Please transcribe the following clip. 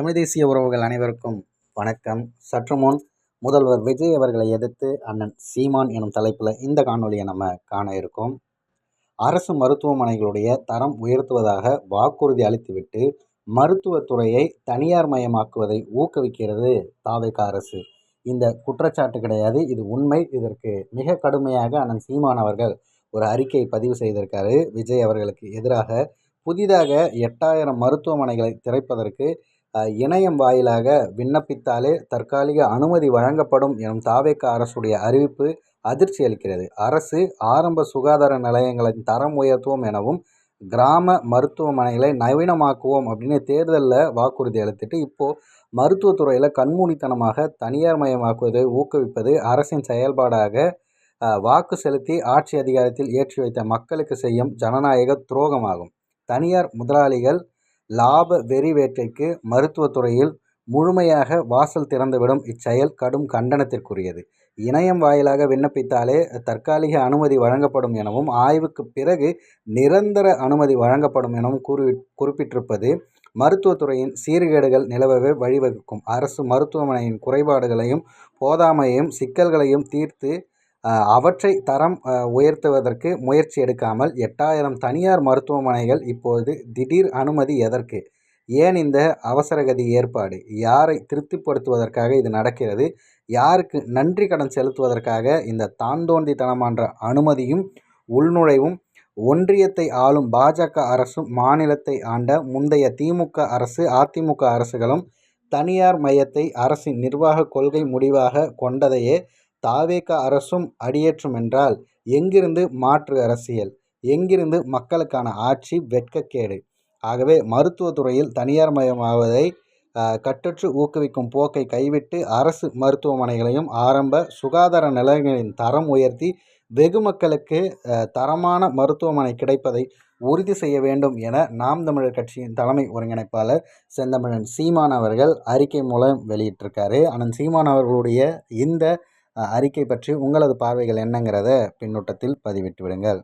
தமிழ் தேசிய உறவுகள் அனைவருக்கும் வணக்கம். சற்று முன் முதல்வர் விஜய் அவர்களை எதிர்த்து அண்ணன் சீமான் எனும் தலைப்பில் இந்த காணொலியை நம்ம காண இருக்கோம். அரசு மருத்துவமனைகளுடைய தரம் உயர்த்துவதாக வாக்குறுதி அளித்துவிட்டு மருத்துவத்துறையை தனியார் மயமாக்குவதை ஊக்குவிக்கிறது தாவேக அரசு. இந்த குற்றச்சாட்டு கிடையாது, இது உண்மை. இதற்கு மிக கடுமையாக அண்ணன் சீமான் அவர்கள் ஒரு அறிக்கை பதிவு செய்திருக்காரு. விஜய் அவர்களுக்கு எதிராக புதிதாக 8000 மருத்துவமனைகளை திறப்பதற்கு இணையம் வாயிலாக விண்ணப்பித்தாலே தற்காலிக அனுமதி வழங்கப்படும் எனும் தாவேக அரசுடைய அறிவிப்பு அதிர்ச்சி அளிக்கிறது. அரசு ஆரம்ப சுகாதார நிலையங்களின் தரம் உயர்த்துவோம் எனவும் கிராம மருத்துவமனைகளை நவீனமாக்குவோம் அப்படின்னு தேர்தலில் வாக்குறுதி அளித்துட்டு இப்போது மருத்துவத்துறையில் கண்மூடித்தனமாக தனியார் மயமாக்குவதை ஊக்குவிப்பது அரசின் செயல்பாடாக வாக்கு செலுத்தி ஆட்சி அதிகாரத்தில் ஏற்றி வைத்த மக்களுக்கு செய்யும் ஜனநாயக துரோகமாகும். தனியார் முதலாளிகள் லாப வெறி வேட்கைக்கு மருத்துவத்துறையில் முழுமையாக வாசல் திறந்துவிடும் இச்செயல் கடும் கண்டனத்திற்குரியது. இணையம் வாயிலாக விண்ணப்பித்தாலே தற்காலிக அனுமதி வழங்கப்படும் எனவும் ஆய்வுக்கு பிறகு நிரந்தர அனுமதி வழங்கப்படும் எனவும் குறிப்பிட்டிருப்பது மருத்துவத்துறையின் சீர்கேடுகள் நிலவவே வழிவகுக்கும். அரசு மருத்துவமனையின் குறைபாடுகளையும் போதாமையையும் சிக்கல்களையும் தீர்த்து அவற்றை தரம் உயர்த்துவதற்கு முயற்சி எடுக்காமல் 8000 தனியார் மருத்துவமனைகள் இப்போது திடீர் அனுமதி எதற்கு? ஏன் இந்த அவசரகதி ஏற்பாடு? யாரை திருப்திப்படுத்துவதற்காக இது நடக்கிறது? யாருக்கு நன்றி கடன் செலுத்துவதற்காக இந்த தாந்தோண்டித்தனமான அனுமதியும் உள்நுழைவும்? ஒன்றியத்தை ஆளும் பாஜக அரசும் மாநிலத்தை ஆண்ட முந்தைய திமுக அரசு அதிமுக அரசுகளும் தனியார் மையத்தை அரசின் நிர்வாக கொள்கை முடிவாக கொண்டதையே தாவேக அரசும் அடியேற்றும் என்றால் எங்கிருந்து மாற்று அரசியல்? எங்கிருந்து மக்களுக்கான ஆட்சி? வெட்கக்கேடு. ஆகவே மருத்துவத்துறையில் தனியார் மயமாவதை கட்டற்று ஊக்குவிக்கும் போக்கை கைவிட்டு அரசு மருத்துவமனைகளையும் ஆரம்ப சுகாதார நிலையங்களின் தரம் உயர்த்தி வெகு மக்களுக்கு தரமான மருத்துவமனை கிடைப்பதை உறுதி செய்ய வேண்டும் என நாம் தமிழர் கட்சியின் தலைமை ஒருங்கிணைப்பாளர் செந்தமிழன் சீமான் அவர்கள் அறிக்கை மூலம் வெளியிட்டிருக்காரு. அண்ணன் சீமான் அவர்களுடைய இந்த அறிக்கை பற்றி உங்களது பார்வைகள் என்னங்கிறத பின்னூட்டத்தில் பதிவிட்டு விடுங்கள்.